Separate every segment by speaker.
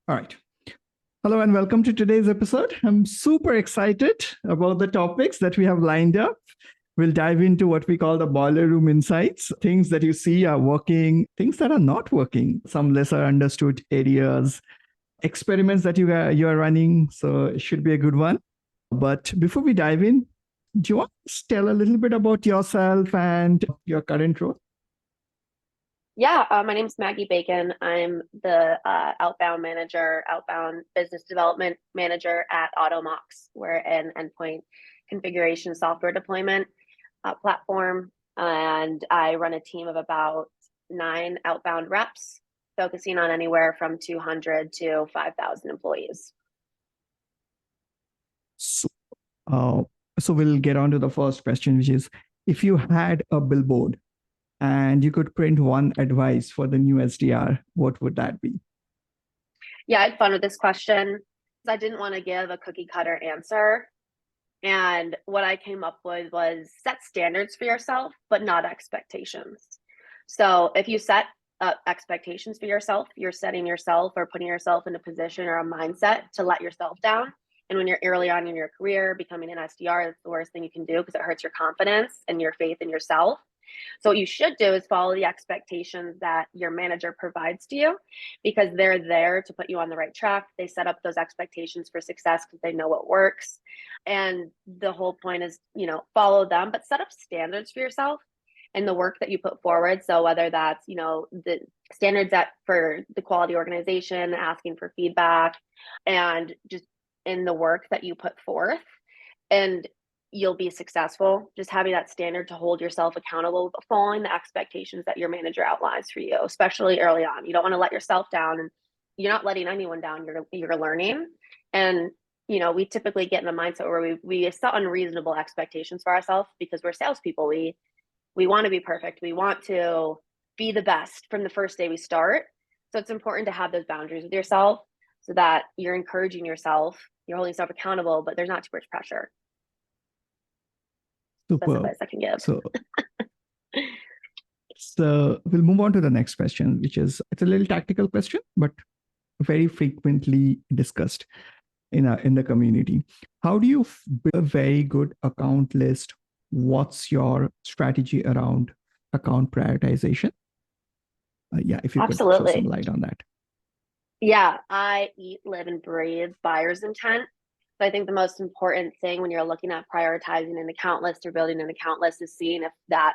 Speaker 1: All right. Hello and welcome to today's episode. I'm super excited about the topics that we have lined up. We'll dive into what we call the boiler room insights, things that you see are working, things that are not working, some lesser understood areas, experiments that you are running. So it should be a good one. But before we dive in, do you want to tell a little bit about yourself and your current role?
Speaker 2: Yeah, my name is Maggie Bacon. I'm the outbound business development manager at Automox. We're an endpoint configuration software deployment platform, and I run a team of about 9 outbound reps, focusing on anywhere from 200 to 5,000 employees.
Speaker 1: So we'll get on to the first question, which is, if you had a billboard and you could print one advice for the new SDR, what would that be?
Speaker 2: Yeah, I had fun with this question because I didn't want to give a cookie cutter answer. And what I came up with was set standards for yourself, but not expectations. So if you set expectations for yourself, you're setting yourself or putting yourself in a position or a mindset to let yourself down. And when you're early on in your career, becoming an SDR, that's the worst thing you can do because it hurts your confidence and your faith in yourself. So what you should do is follow the expectations that your manager provides to you, because they're there to put you on the right track. They set up those expectations for success because they know what works. And the whole point is, follow them, but set up standards for yourself and the work that you put forward. So whether that's, the standards that for the quality organization, asking for feedback, and just in the work that you put forth, and you'll be successful. Just having that standard to hold yourself accountable, following the expectations that your manager outlines for you, especially early on. You don't want to let yourself down, and you're not letting anyone down. You're learning. And, we typically get in a mindset where we set unreasonable expectations for ourselves because we're salespeople. We want to be perfect. We want to be the best from the first day we start. So it's important to have those boundaries with yourself so that you're encouraging yourself, you're holding yourself accountable, but there's not too much pressure.
Speaker 1: Super.
Speaker 2: That's the advice I can give.
Speaker 1: So we'll move on to the next question, which is, it's a little tactical question, but very frequently discussed in the community. How do you build a very good account list? What's your strategy around account prioritization? If you could shed some light on that.
Speaker 2: Yeah, I eat, live, and breathe buyer's intent. So I think the most important thing when you're looking at prioritizing an account list or building an account list is seeing if that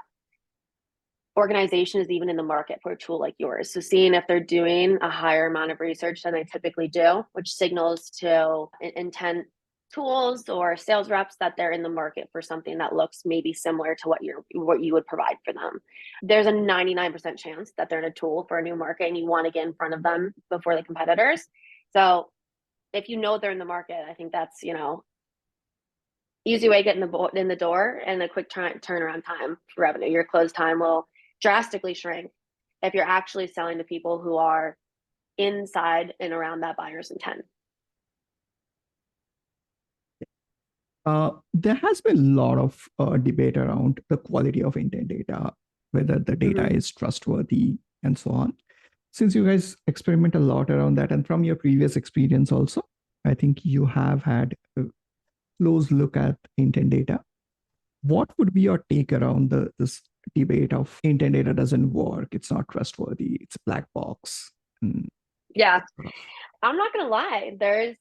Speaker 2: organization is even in the market for a tool like yours. So seeing if they're doing a higher amount of research than they typically do, which signals to intent tools or sales reps that they're in the market for something that looks maybe similar to what you would provide for them. There's a 99% chance that they're in a tool for a new market and you want to get in front of them before the competitors. So if you know they're in the market, I think that's, easy way to get in the door and a quick turnaround time for revenue. Your close time will drastically shrink if you're actually selling to people who are inside and around that buyer's intent.
Speaker 1: There has been a lot of debate around the quality of intent data, whether the data is trustworthy and so on. Since you guys experiment a lot around that, and from your previous experience also, I think you have had a close look at intent data. What would be your take around this debate of intent data doesn't work, it's not trustworthy, it's a black box?
Speaker 2: Yeah, I'm not gonna lie,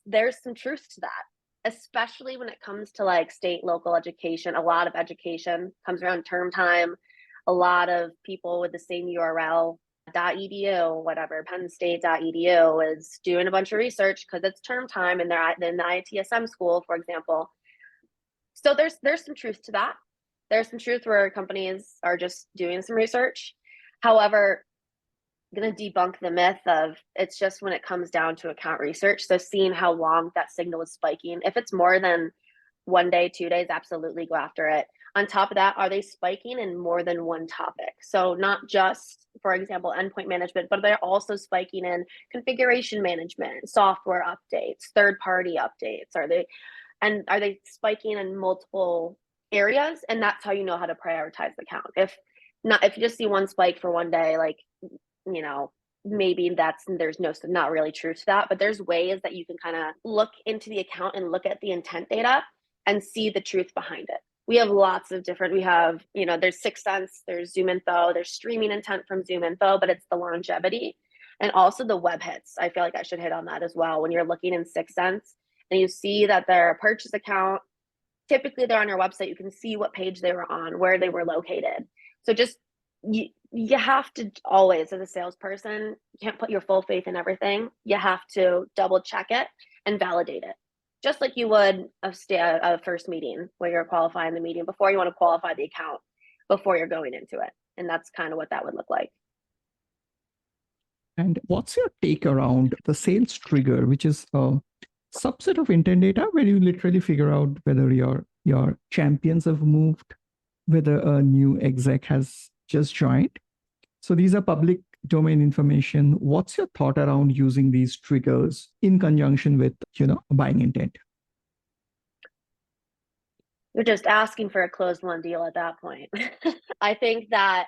Speaker 2: there's some truth to that, especially when it comes to like state, local education. A lot of education comes around term time. A lot of people with the same URL, .edu, whatever, pennstate.edu, is doing a bunch of research because it's term time and they're in the ITSM school, for example. So there's some truth to that. There's some truth where companies are just doing some research. However, I'm going to debunk the myth of it's just when it comes down to account research. So seeing how long that signal is spiking. If it's more than 1 day, 2 days, absolutely go after it. On top of that, are they spiking in more than one topic? So not just, for example, endpoint management, but they're also spiking in configuration management, software updates, third-party updates. Are they spiking in multiple areas? And that's how you know how to prioritize the account. If you just see one spike for 1 day, like, maybe there's not really truth to that, but there's ways that you can kind of look into the account and look at the intent data and see the truth behind it. We have lots of different, there's 6sense, there's ZoomInfo, there's streaming intent from ZoomInfo, but it's the longevity and also the web hits. I feel like I should hit on that as well. When you're looking in 6sense and you see that their purchase account, typically they're on your website, you can see what page they were on, where they were located. So just, you have to always, as a salesperson, you can't put your full faith in everything. You have to double check it and validate it. Just like you would a first meeting where you're qualifying the meeting before you want to qualify the account before you're going into it. And that's kind of what that would look like.
Speaker 1: And what's your take around the sales trigger, which is a subset of intent data where you literally figure out whether your champions have moved, whether a new exec has just joined. So these are public domain information. What's your thought around using these triggers in conjunction with, buying intent?
Speaker 2: You're just asking for a closed won deal at that point. I think that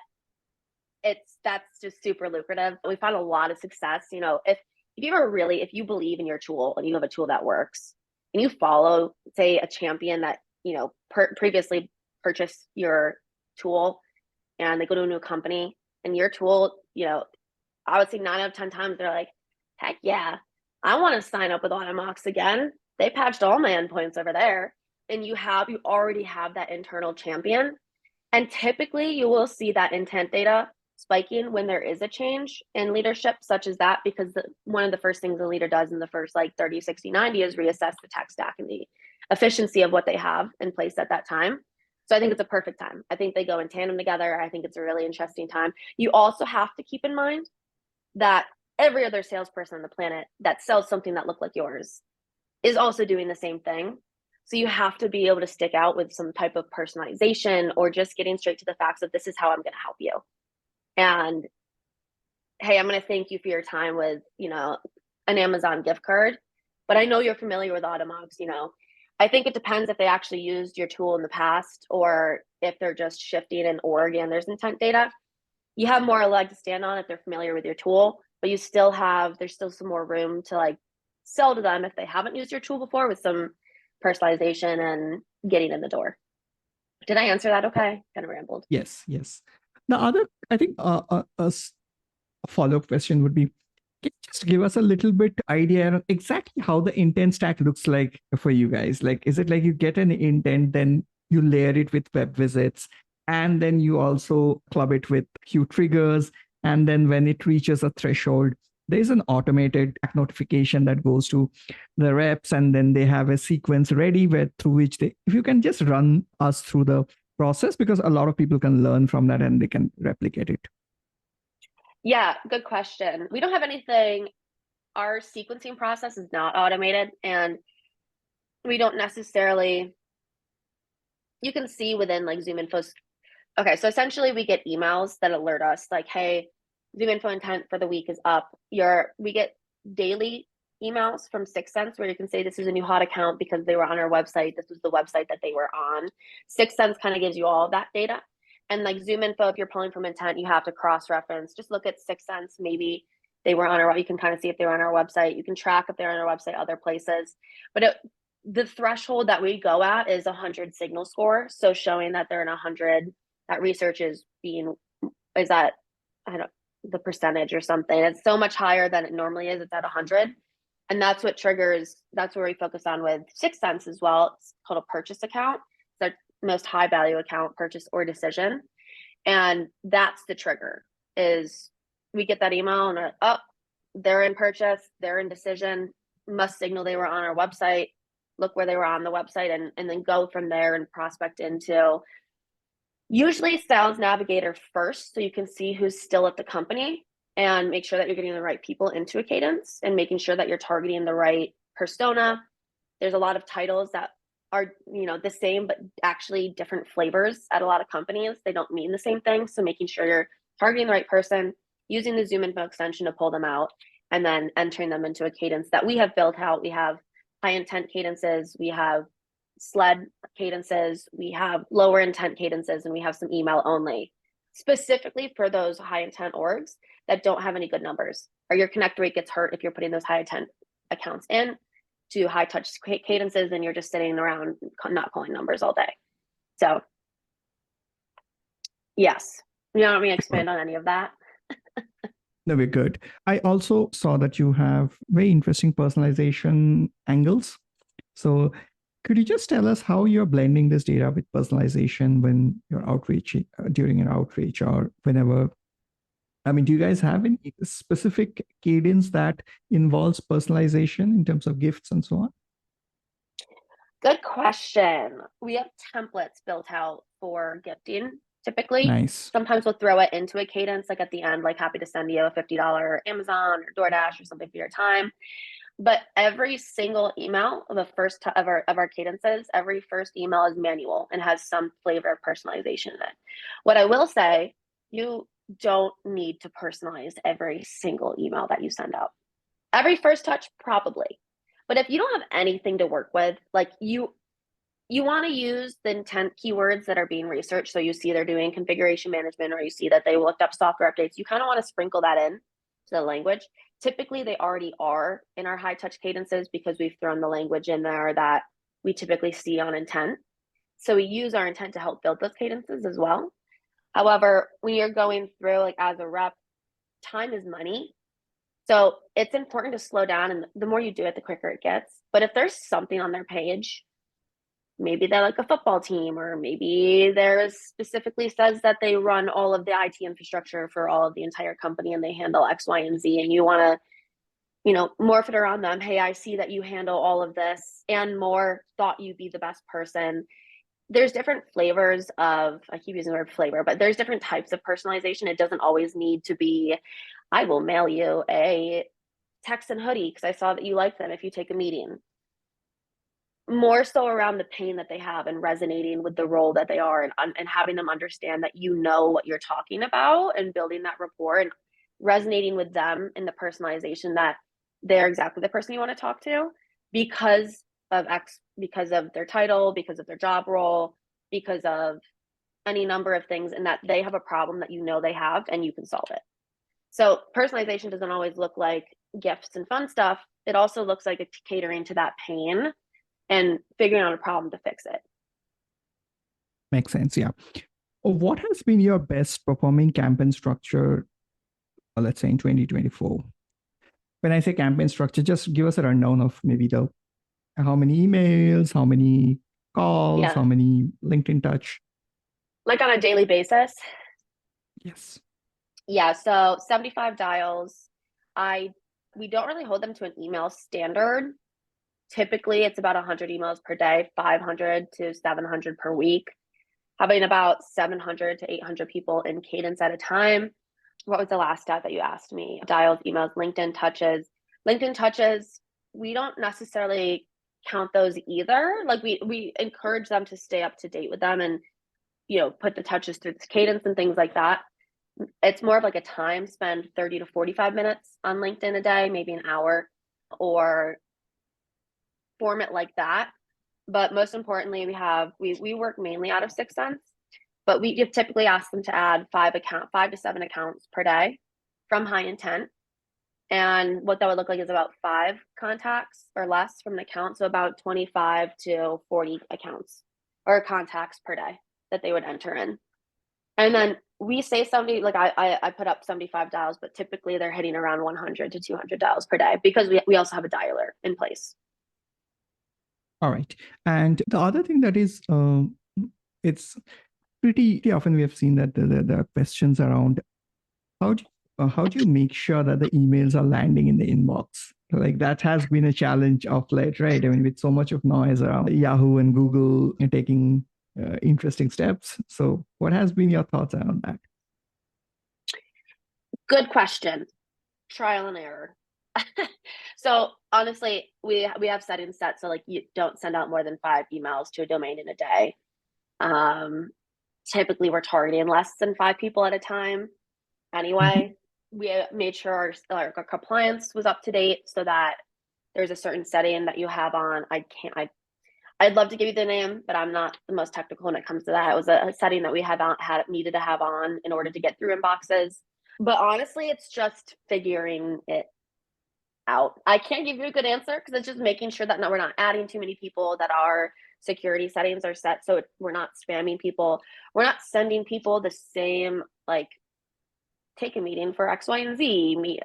Speaker 2: that's just super lucrative. We found a lot of success. If you believe in your tool and you have a tool that works and you follow, say, a champion that, previously purchased your tool and they go to a new company and your tool, I would say 9 out of 10 times they're like, heck yeah, I want to sign up with Automox again. They patched all my endpoints over there. And you already have that internal champion. And typically you will see that intent data spiking when there is a change in leadership such as that, because one of the first things the leader does in the first 30, 60, 90 is reassess the tech stack and the efficiency of what they have in place at that time. So I think it's a perfect time. I think they go in tandem together. I think it's a really interesting time. You also have to keep in mind that every other salesperson on the planet that sells something that looked like yours is also doing the same thing. So you have to be able to stick out with some type of personalization or just getting straight to the facts of this is how I'm going to help you. And hey, I'm going to thank you for your time with, an Amazon gift card, but I know you're familiar with Automox, I think it depends if they actually used your tool in the past or if they're just shifting an org and there's intent data. You have more leg to stand on if they're familiar with your tool, but there's still some more room to sell to them if they haven't used your tool before with some personalization and getting in the door. Did I answer that okay? Kind of rambled.
Speaker 1: Yes. The other, I think, a follow-up question would be, can you just give us a little bit idea of exactly how the intent stack looks like for you guys? Is it like you get an intent, then you layer it with web visits, and then you also club it with queue triggers, and then when it reaches a threshold, there's an automated notification that goes to the reps, and then they have a sequence ready through which if you can just run us through the process, because a lot of people can learn from that and they can replicate it.
Speaker 2: Yeah, good question. We don't have anything. Our sequencing process is not automated, and we don't necessarily, you can see within ZoomInfo's. Okay, so essentially we get emails that alert us hey, ZoomInfo intent for the week is up. We get daily emails from 6sense where you can say this is a new hot account because they were on our website. This was the website that they were on. 6sense kind of gives you all of that data. And ZoomInfo, if you're pulling from intent, you have to cross-reference. Just look at 6sense. Maybe they were on you can kind of see if they were on our website. You can track if they're on our website, other places. But the threshold that we go at is 100 signal score. So showing that they're in 100, that research is at, the percentage or something. It's so much higher than it normally is. It's at 100. And that's what triggers, that's where we focus on with 6sense as well. It's called a purchase account. It's our most high value account, purchase or decision. And that's the trigger, is we get that email and they're in purchase, they're in decision, must signal they were on our website, look where they were on the website, and then go from there and prospect into usually Sales Navigator first, so you can see who's still at the company and make sure that you're getting the right people into a cadence and making sure that you're targeting the right persona. There's a lot of titles that are the same but actually different flavors at a lot of companies. They don't mean the same thing, so making sure you're targeting the right person, using the ZoomInfo extension to pull them out, and then entering them into a cadence that we have built out. We have high intent cadences, we have SLED cadences, we have lower intent cadences, and we have some email only, specifically for those high intent orgs that don't have any good numbers, or your connect rate gets hurt if you're putting those high intent accounts in to high touch cadences and you're just sitting around not calling numbers all day. So yes, you don't want me to expand on any of that?
Speaker 1: No, we're good. I also saw that you have very interesting personalization angles. So could you just tell us how you're blending this data with personalization when you're outreach, during your outreach or whenever? I mean, do you guys have any specific cadence that involves personalization in terms of gifts and so on?
Speaker 2: Good question. We have templates built out for gifting typically.
Speaker 1: Nice.
Speaker 2: Sometimes we'll throw it into a cadence, like at the end, like happy to send you a $50 Amazon or DoorDash or something for your time. But every single email of the first of our cadences, every first email is manual and has some flavor of personalization in it. What I will say, you don't need to personalize every single email that you send out. Every first touch, probably. But if you don't have anything to work with, like you want to use the intent keywords that are being researched. So you see they're doing configuration management, or you see that they looked up software updates. You kind of want to sprinkle that in to the language. Typically, they already are in our high touch cadences because we've thrown the language in there that we typically see on intent. So we use our intent to help build those cadences as well. However, when you're going through, like as a rep, time is money. So it's important to slow down, and the more you do it, the quicker it gets. But if there's something on their page, maybe they're like a football team, or maybe there specifically says that they run all of the IT infrastructure for all of the entire company and they handle X, Y, and Z, and you want to, morph it around them. Hey, I see that you handle all of this and more, thought you'd be the best person. There's different flavors of, I keep using the word flavor, but there's different types of personalization. It doesn't always need to be, I will mail you a Texan hoodie because I saw that you like them if you take a meeting. More so around the pain that they have and resonating with the role that they are, and having them understand that you know what you're talking about, and building that rapport and resonating with them in the personalization that they're exactly the person you want to talk to because of their title, because of their job role, because of any number of things, and that they have a problem that they have and you can solve it. So personalization doesn't always look like gifts and fun stuff. It also looks like it's catering to that pain and figuring out a problem to fix it.
Speaker 1: Makes sense. Yeah. What has been your best performing campaign structure, let's say in 2024? When I say campaign structure, just give us a rundown of maybe how many emails, how many calls, how many LinkedIn touch.
Speaker 2: Like on a daily basis?
Speaker 1: Yes.
Speaker 2: Yeah, so 75 dials. We don't really hold them to an email standard. Typically, it's about 100 emails per day, 500 to 700 per week, having about 700 to 800 people in cadence at a time. What was the last stat that you asked me? Dials, emails, LinkedIn touches. LinkedIn touches, we don't necessarily count those either. Like we encourage them to stay up to date with them and, put the touches through the cadence and things like that. It's more of like a time, spend 30 to 45 minutes on LinkedIn a day, maybe an hour, or form it like that. But most importantly, we work mainly out of 6 Sense, but we typically ask them to add 5 to 7 accounts per day from high intent. And what that would look like is about 5 contacts or less from an account. So about 25 to 40 accounts or contacts per day that they would enter in. And then we say 70, like I put up 75 dials, but typically they're hitting around 100 to 200 dials per day because we also have a dialer in place.
Speaker 1: All right. And the other thing that is, it's pretty often we have seen that the questions around how do you make sure that the emails are landing in the inbox? Like that has been a challenge of late, right? I mean, with so much of noise around Yahoo and Google taking interesting steps. So what has been your thoughts around that?
Speaker 2: Good question. Trial and error. So honestly, we have settings set so like you don't send out more than 5 emails to a domain in a day. Typically we're targeting less than 5 people at a time. Anyway, we made sure our compliance was up to date so that there's a certain setting that you have on. I'd love to give you the name, but I'm not the most technical when it comes to that. It was a setting that we needed to have on in order to get through inboxes. But honestly, it's just figuring it out. I can't give you a good answer because it's just making sure that we're not adding too many people, that our security settings are set so we're not spamming people. We're not sending people the same, like, take a meeting for X, Y, and Z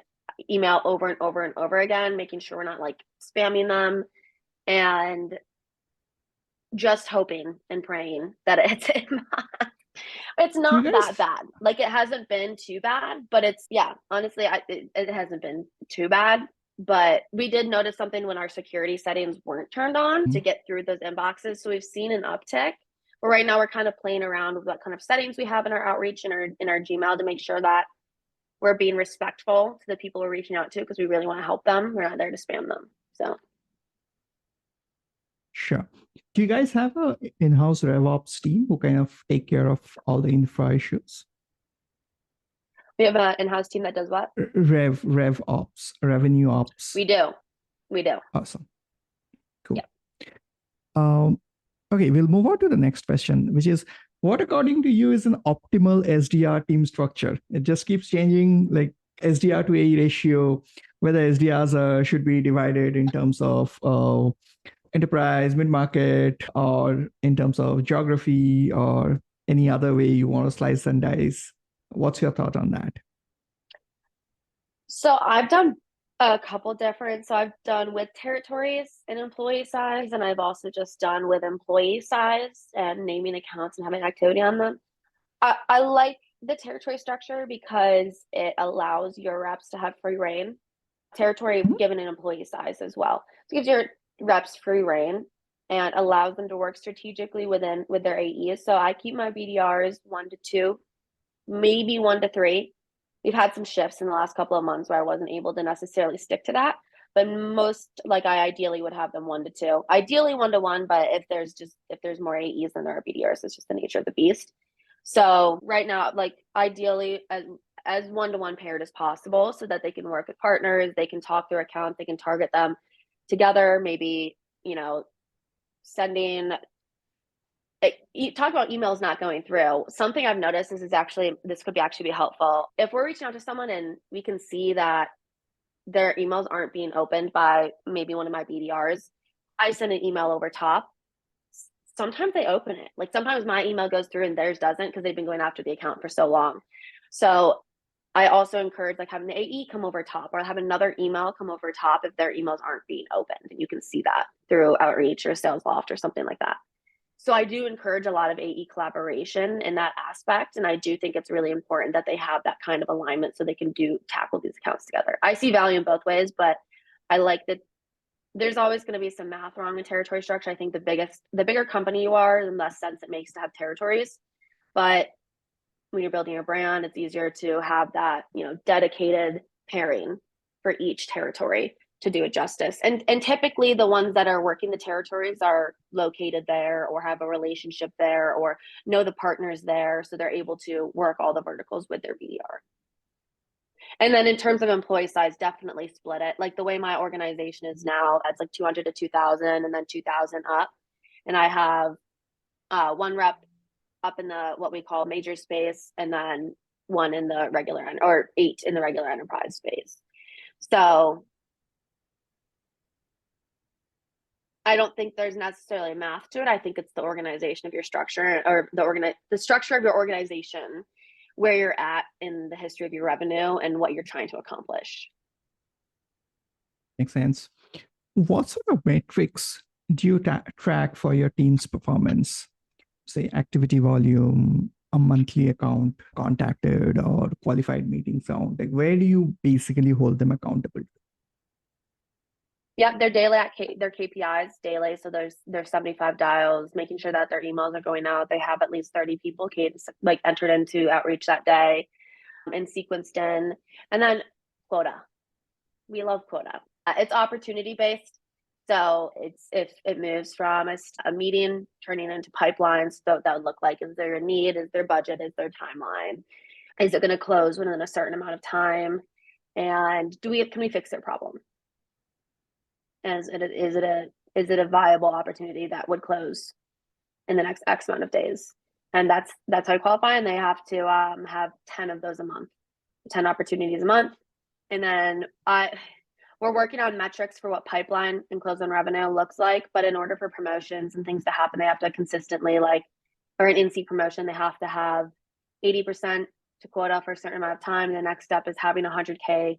Speaker 2: email over and over and over again, making sure we're not like spamming them, and just hoping and praying that it's
Speaker 1: Do you
Speaker 2: not
Speaker 1: guys
Speaker 2: that bad. Like, it hasn't been too bad, but it's, yeah, honestly, it hasn't been too bad. But we did notice something when our security settings weren't turned on to get through those inboxes. So we've seen an uptick. But right now we're kind of playing around with what kind of settings we have in our outreach and in our Gmail to make sure that we're being respectful to the people we're reaching out to, because we really want to help them. We're not there to spam them. So
Speaker 1: Sure. Do you guys have a in-house RevOps team who kind of take care of all the infra issues?
Speaker 2: we have an in-house team that does what?
Speaker 1: RevOps, revenue ops.
Speaker 2: We do.
Speaker 1: Awesome. Cool.
Speaker 2: Yeah.
Speaker 1: Okay, we'll move on to the next question, which is, what according to you is an optimal SDR team structure? It just keeps changing, like SDR to AE ratio, whether SDRs should be divided in terms of enterprise, mid-market, or in terms of geography, or any other way you want to slice and dice. What's your thought on that?
Speaker 2: So I've done a couple different, so I've done with territories and employee size, and I've also just done with employee size and naming accounts and having activity on them. I like the territory structure because it allows your reps to have free reign. Territory given an employee size as well. So it gives your reps free reign and allows them to work strategically with their AEs. So I keep my BDRs 1 to 2, maybe 1 to 3. We've had some shifts in the last couple of months where I wasn't able to necessarily stick to that, but most, like, I ideally would have them 1 to 2, ideally 1 to 1. But if there's more AEs than there are BDRs, it's just the nature of the beast. So right now, like, ideally as 1-to-1 paired as possible, so that they can work with partners, they can talk through accounts, they can target them together. Maybe, sending, talk about emails not going through. Something I've noticed, this could actually be helpful. If we're reaching out to someone and we can see that their emails aren't being opened by maybe one of my BDRs, I send an email over top. Sometimes they open it. Like, sometimes my email goes through and theirs doesn't, because they've been going after the account for so long. So I also encourage, like, having the AE come over top, or have another email come over top if their emails aren't being opened. And you can see that through Outreach or Sales Loft or something like that. So I do encourage a lot of AE collaboration in that aspect. And I do think it's really important that they have that kind of alignment so they can tackle these accounts together. I see value in both ways, but I like that there's always going to be some math wrong in territory structure. I think the bigger company you are, the less sense it makes to have territories. But when you're building your brand, it's easier to have that, dedicated pairing for each territory to do it justice. And typically the ones that are working the territories are located there, or have a relationship there, or know the partners there, so they're able to work all the verticals with their BDR. And then in terms of employee size, definitely split it. Like, the way my organization is now, that's like 200 to 2,000, and then 2,000 up. And I have 1 rep up in the what we call major space, and then 1 in the regular, or 8 in the regular enterprise space. So I don't think there's necessarily math to it. I think it's the organization of your structure, or the structure of your organization, where you're at in the history of your revenue and what you're trying to accomplish.
Speaker 1: Makes sense. What sort of metrics do you track for your team's performance? Say activity volume, a monthly account contacted, or qualified meeting count. Like, where do you basically hold them accountable?
Speaker 2: Yeah, they're daily their KPIs daily. So there's 75 dials, making sure that their emails are going out. They have at least 30 people entered into outreach that day and sequenced in. And then quota. We love quota. It's opportunity based. So it's, if it moves from a meeting turning into pipelines, so that would look like, is there a need? Is there budget? Is there timeline? Is it going to close within a certain amount of time? And can we fix their problem? Is it a viable opportunity that would close in the next X amount of days? And that's how I qualify. And they have to have 10 of those a month. 10 opportunities a month. And then we're working on metrics for what pipeline and close on revenue looks like. But in order for promotions and things to happen, they have to consistently or an in-seat promotion, they have to have 80% to quota for a certain amount of time. The next step is having 100K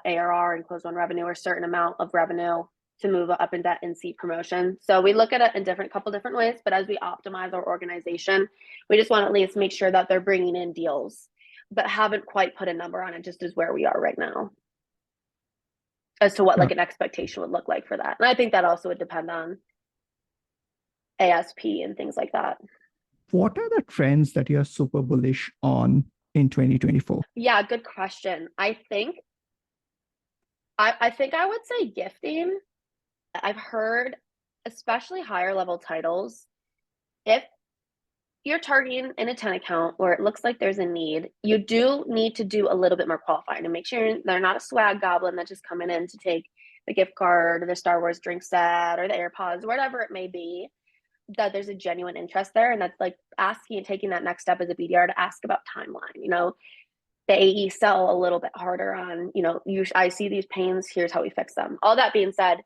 Speaker 2: ARR and close on revenue, or a certain amount of revenue to move up in that in-seat promotion. So we look at it in couple different ways, but as we optimize our organization, we just want to at least make sure that they're bringing in deals, but haven't quite put a number on it, just as where we are right now as to what an expectation would look like for that. And I think that also would depend on ASP and things like that.
Speaker 1: What are the trends that you're super bullish on in 2024?
Speaker 2: Yeah, good question. I think I would say gifting. I've heard, especially higher level titles, if you're targeting an intent account where it looks like there's a need, you do need to do a little bit more qualifying to make sure they're not a swag goblin that's just coming in to take the gift card or the Star Wars drink set or the AirPods, whatever it may be, that there's a genuine interest there. And that's asking and taking that next step as a BDR to ask about timeline. The AE sell a little bit harder on, I see these pains, here's how we fix them. All that being said,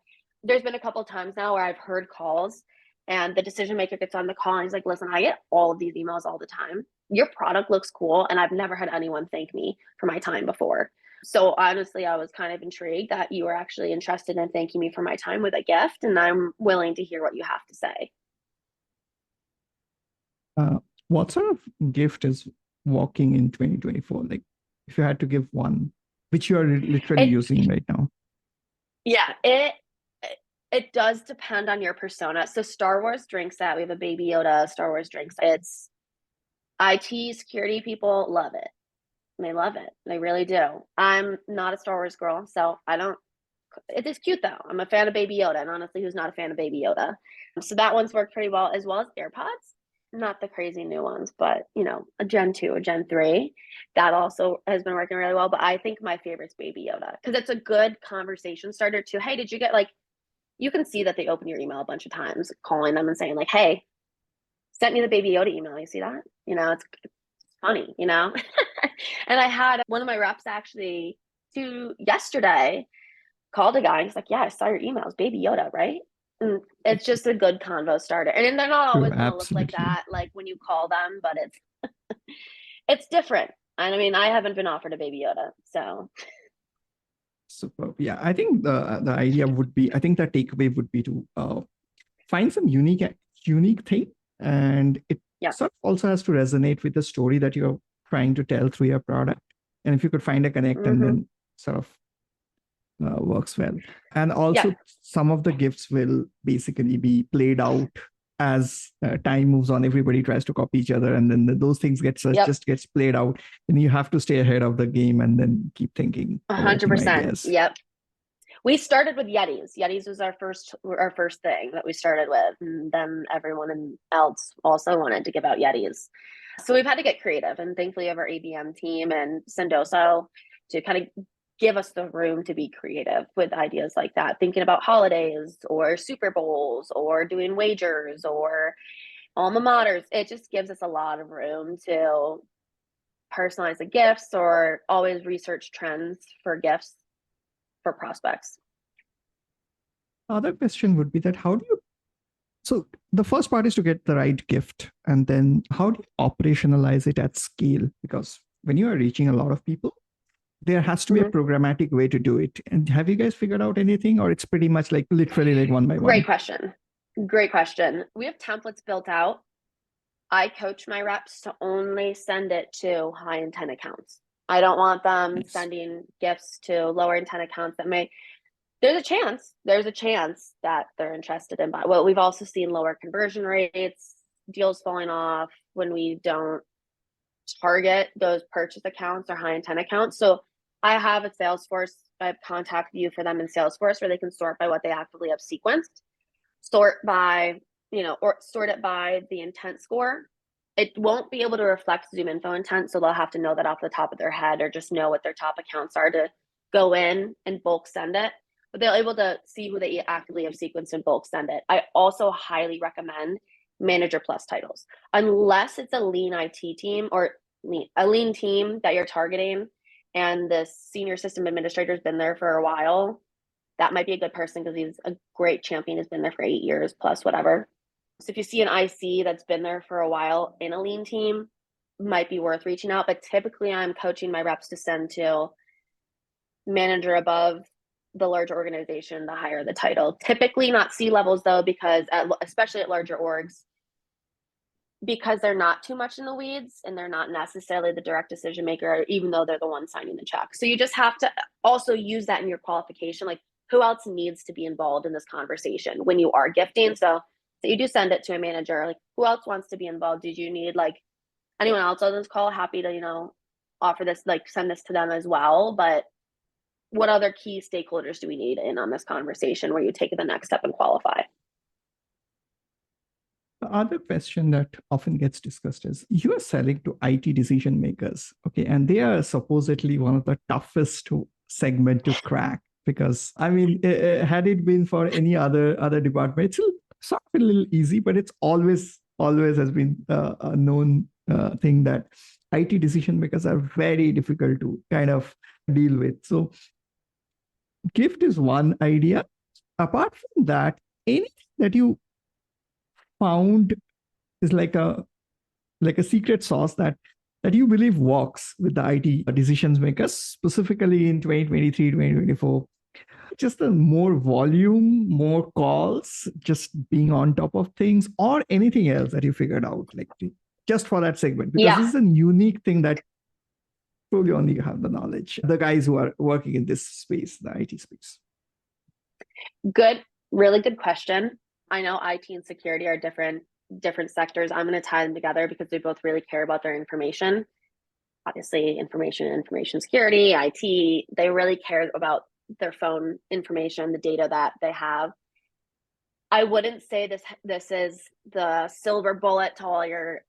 Speaker 2: there's been a couple of times now where I've heard calls and the decision maker gets on the call and he's like, listen, I get all of these emails all the time. Your product looks cool. And I've never had anyone thank me for my time before. So honestly, I was kind of intrigued that you were actually interested in thanking me for my time with a gift. And I'm willing to hear what you have to say.
Speaker 1: What sort of gift is walking in 2024? If you had to give one, which you are literally using right now.
Speaker 2: Yeah, it does depend on your persona. So Star Wars drink set, we have a Baby Yoda Star Wars drink set. It's IT security people love it. They love it. They really do. I'm not a Star Wars girl, so it is cute though. I'm a fan of Baby Yoda, and honestly, who's not a fan of Baby Yoda? So that one's worked pretty well, as well as AirPods. Not the crazy new ones, but a Gen 2, a Gen 3. That also has been working really well. But I think my favorite's Baby Yoda because it's a good conversation starter too. Hey, did you get you can see that they open your email a bunch of times, calling them and saying hey, sent me the Baby Yoda email. You see that? It's funny, And I had one of my reps actually yesterday called a guy and he's like, yeah, I saw your emails, Baby Yoda, right? And it's just a good convo starter. And they're not always going to look like that, when you call them, but it's different. And I mean, I haven't been offered a Baby Yoda, so.
Speaker 1: Superb. Yeah, I think the idea would be, I think the takeaway would be to find some unique thing, and it sort of also has to resonate with the story that you're trying to tell through your product. And if you could find a connect, and then sort of works well. And also some of the gifts will basically be played out as time moves on. Everybody tries to copy each other, and then those things just gets played out, and you have to stay ahead of the game and then keep thinking.
Speaker 2: 100%. Yep. We started with Yetis. Yetis was our first thing that we started with, and then everyone else also wanted to give out Yetis. So we've had to get creative, and thankfully we have our ABM team and Sendoso to kind of give us the room to be creative with ideas like that, thinking about holidays or Super Bowls or doing wagers or alma maters. It just gives us a lot of room to personalize the gifts or always research trends for gifts for prospects.
Speaker 1: Other question would be that so the first part is to get the right gift, and then how do you operationalize it at scale? Because when you are reaching a lot of people, there has to be a programmatic way to do it. And have you guys figured out anything, or it's pretty much literally one by one?
Speaker 2: Great question. We have templates built out. I coach my reps to only send it to high intent accounts. I don't want them sending gifts to lower intent accounts that there's a chance that they're interested in. Well, we've also seen lower conversion rates, deals falling off when we don't target those purchase accounts or high intent accounts. So I have a Salesforce, I have contact view for them in Salesforce where they can sort by what they actively have sequenced, sort it by the intent score. It won't be able to reflect Zoom info intent, so they'll have to know that off the top of their head or just know what their top accounts are to go in and bulk send it. But they're able to see who they actively have sequenced and bulk send it. I also highly recommend Manager Plus titles. Unless it's a lean IT team or a lean team that you're targeting, and this senior system administrator has been there for a while, that might be a good person because he's a great champion, has been there for 8 years plus whatever. So if you see an IC that's been there for a while in a lean team, might be worth reaching out. But typically I'm coaching my reps to send to manager above the larger organization, the higher the title. Typically not C-levels though, because especially at larger orgs, because they're not too much in the weeds and they're not necessarily the direct decision maker, even though they're the one signing the check. So you just have to also use that in your qualification. Like, who else needs to be involved in this conversation when you are gifting? So you do send it to a manager. Like, who else wants to be involved? Did you need like anyone else on this call? Happy to, offer this, like send this to them as well. But what other key stakeholders do we need in on this conversation where you take the next step and qualify?
Speaker 1: The other question that often gets discussed is you are selling to IT decision makers, okay, and they are supposedly one of the toughest segment to crack because I mean, had it been for any other department, it's sort of a little easy, but it's always has been a known thing that IT decision makers are very difficult to kind of deal with. So, gift is one idea. Apart from that, anything that you found is like a secret sauce that you believe works with the IT decisions makers, specifically in 2023, 2024. Just the more volume, more calls, just being on top of things, or anything else that you figured out, like just for that segment. Because this is a unique thing that probably only you have the knowledge. The guys who are working in this space, the IT space.
Speaker 2: Good, really good question. I know IT and security are different sectors. I'm going to tie them together because they both really care about their information. Obviously, information security, IT, they really care about their phone information, the data that they have. I wouldn't say this is the silver bullet to all your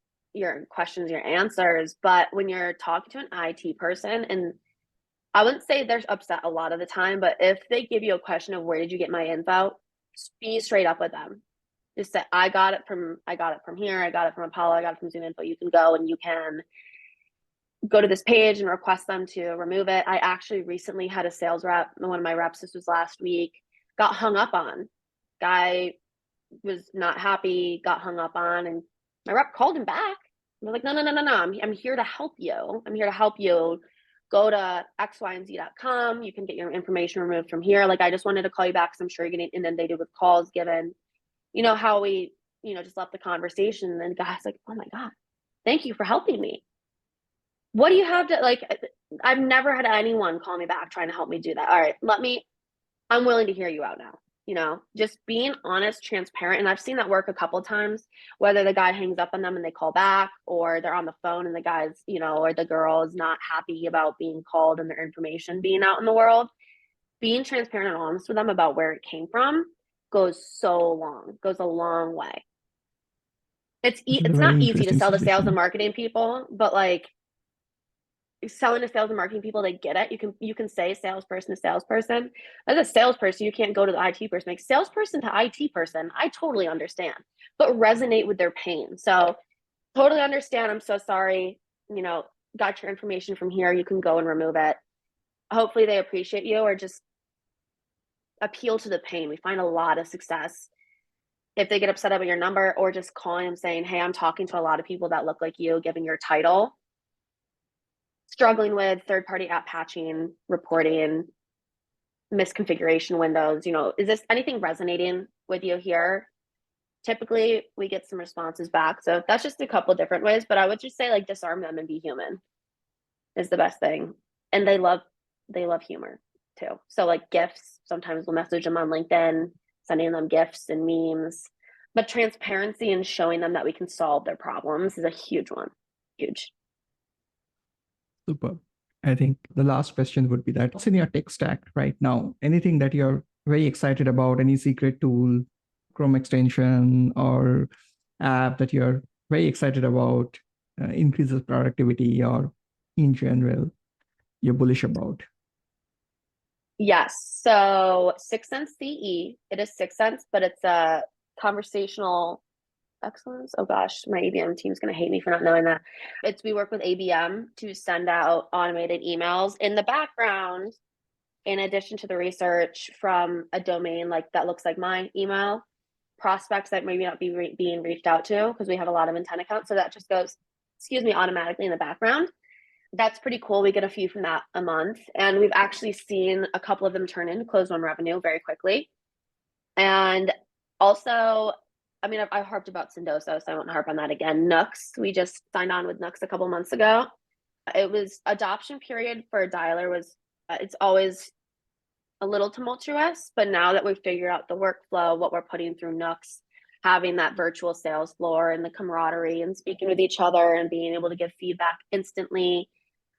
Speaker 2: questions, your answers, but when you're talking to an IT person, and I wouldn't say they're upset a lot of the time, but if they give you a question of where did you get my info, be straight up with them. Just say, I got it from here, I got it from Apollo, I got it from Zoom Info. You can go and you can go to this page and request them to remove it. I actually recently had a sales rep, one of my reps, this was last week, got hung up on. Guy was not happy, got hung up on, and my rep called him back. They're like, no, I'm here to help you. I'm here to help you. Go to xyandz.com. You can get your information removed from here. Like, I just wanted to call you back because I'm sure you're getting inundated with calls given, how we, just left the conversation. And then the guy's like, oh my God, thank you for helping me. What do you have to, like, I've never had anyone call me back trying to help me do that. All right, I'm willing to hear you out now. Just being honest, transparent. And I've seen that work a couple of times, whether the guy hangs up on them and they call back, or they're on the phone and the guy's, or the girl is not happy about being called and their information being out in the world. Being transparent and honest with them about where it came from goes a long way. It's not easy to sell to sales and marketing people, but like, selling to sales and marketing people, they get it. You can say salesperson to salesperson. As a salesperson, you can't go to the IT person. Like, salesperson to IT person, I totally understand, but resonate with their pain. So totally understand. I'm so sorry. Got your information from here. You can go and remove it. Hopefully they appreciate you, or just appeal to the pain. We find a lot of success if they get upset about your number, or just calling them saying, hey, I'm talking to a lot of people that look like you, given your title, struggling with third-party app patching, reporting, misconfiguration windows. Is this anything resonating with you here? Typically, we get some responses back. So that's just a couple different ways, but I would just say, like, disarm them and be human is the best thing. And they love humor too. So like gifts, sometimes we'll message them on LinkedIn, sending them gifts and memes, but transparency and showing them that we can solve their problems is a huge one. Huge.
Speaker 1: Super. I think the last question would be that what's in your tech stack right now? Anything that you're very excited about, any secret tool, Chrome extension, or app that you're very excited about, increases productivity, or in general, you're bullish about?
Speaker 2: Yes. So 6sense CE, it is 6sense, but it's a conversational excellence. Oh gosh, my ABM team's going to hate me for not knowing that. We work with ABM to send out automated emails in the background, in addition to the research from a domain like that looks like my email, prospects that maybe not be being reached out to, because we have a lot of intent accounts. So that just goes, automatically in the background. That's pretty cool. We get a few from that a month. And we've actually seen a couple of them turn into closed won revenue very quickly. And also, I mean, I've harped about Sendoso, so I won't harp on that again. Nooks, we just signed on with Nooks a couple months ago. It was adoption period for a dialer was, it's always a little tumultuous, but now that we've figured out the workflow, what we're putting through Nooks, having that virtual sales floor and the camaraderie and speaking with each other and being able to give feedback instantly,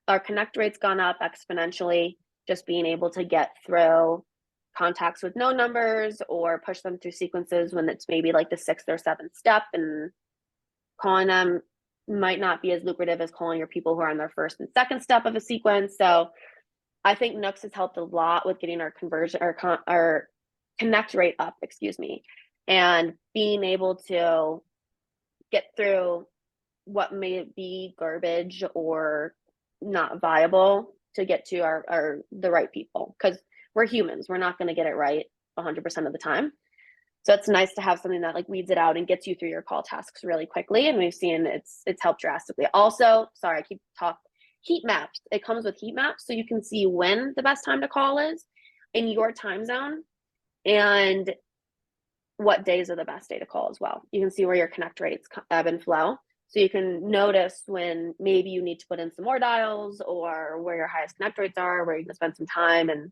Speaker 2: our connect rate's gone up exponentially, just being able to get through contacts with no numbers or push them through sequences when it's maybe like the 6th or 7th step, and calling them might not be as lucrative as calling your people who are on their 1st and 2nd step of a sequence. So I think Nooks has helped a lot with getting our conversion or our connect rate up, and being able to get through what may be garbage or not viable to get to the right people, because we're humans. We're not going to get it right 100% of the time. So it's nice to have something that like weeds it out and gets you through your call tasks really quickly. And we've seen it's helped drastically. Also, sorry, I keep talking. Heat maps. It comes with heat maps, so you can see when the best time to call is in your time zone and what days are the best day to call as well. You can see where your connect rates ebb and flow. So you can notice when maybe you need to put in some more dials, or where your highest connect rates are, where you can spend some time, and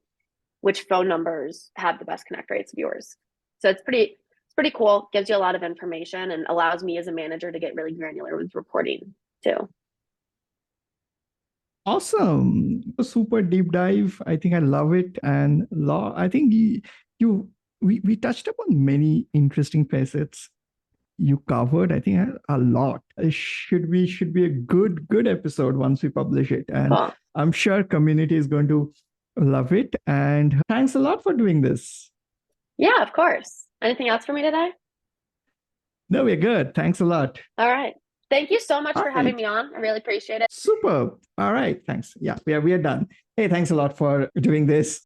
Speaker 2: which phone numbers have the best connect rates of yours. So it's pretty cool. Gives you a lot of information and allows me as a manager to get really granular with reporting too.
Speaker 1: Awesome. A super deep dive. I think I love it. And I think we touched upon many interesting facets. You covered, I think, a lot. It should be a good episode once we publish it. And
Speaker 2: Cool.
Speaker 1: I'm sure community is going to love it. And thanks a lot for doing this.
Speaker 2: Yeah, of course. Anything else for me today?
Speaker 1: No, we're good. Thanks a lot.
Speaker 2: All right. Thank you so much
Speaker 1: All
Speaker 2: for having me on. I really appreciate it.
Speaker 1: Super. All right. Thanks. Yeah, we are done. Hey, thanks a lot for doing this.